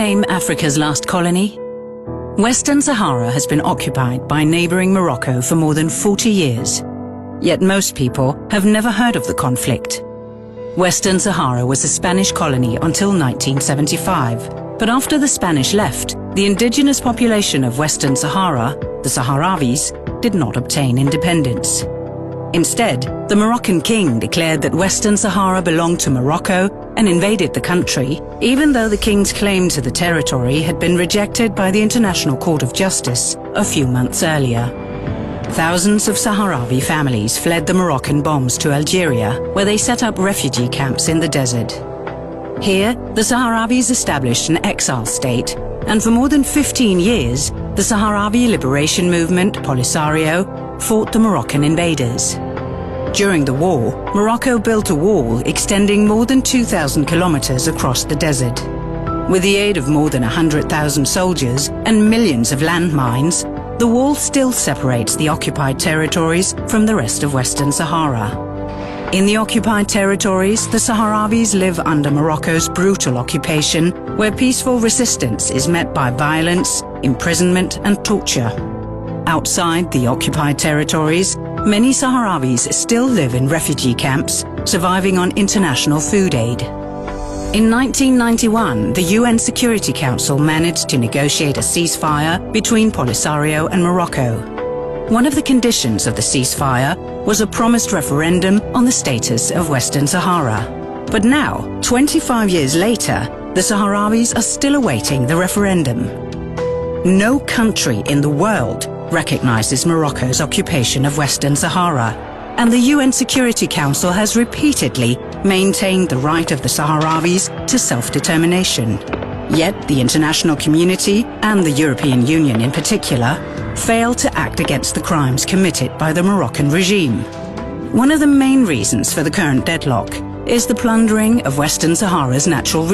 name Africa's last colony? Western Sahara has been occupied by neighboring Morocco for more than 40 years. Yet most people have never heard of the conflict. Western Sahara was a Spanish colony until 1975. But after the Spanish left, the indigenous population of Western Sahara, the Sahrawis, did not obtain independence. Instead, the Moroccan king declared that Western Sahara belonged to Morocco and invaded the country, even though the king's claim to the territory had been rejected by the International Court of Justice a few months earlier. Thousands of Sahrawi families fled the Moroccan bombs to Algeria, where they set up refugee camps in the desert. Here, the Sahrawis established an exile state, and for more than 15 years, the Sahrawi Liberation Movement, Polisario, fought the Moroccan invaders. During the war, Morocco built a wall extending more than 2,000 kilometers across the desert. With the aid of more than 100,000 soldiers and millions of landmines, the wall still separates the occupied territories from the rest of Western Sahara. In the occupied territories, the Sahrawis live under Morocco's brutal occupation, where peaceful resistance is met by violence, imprisonment and torture. Outside the occupied territories, many Sahrawis still live in refugee camps, surviving on international food aid. In 1991, the UN Security Council managed to negotiate a ceasefire between Polisario and Morocco. One of the conditions of the ceasefire was a promised referendum on the status of Western Sahara. But now, 25 years later, the Sahrawis are still awaiting the referendum. No country in the world recognizes Morocco's occupation of Western Sahara, and the UN Security Council has repeatedly maintained the right of the Sahrawis to self-determination. Yet the international community, and the European Union in particular, fail to act against the crimes committed by the Moroccan regime. One of the main reasons for the current deadlock is the plundering of Western Sahara's natural resources.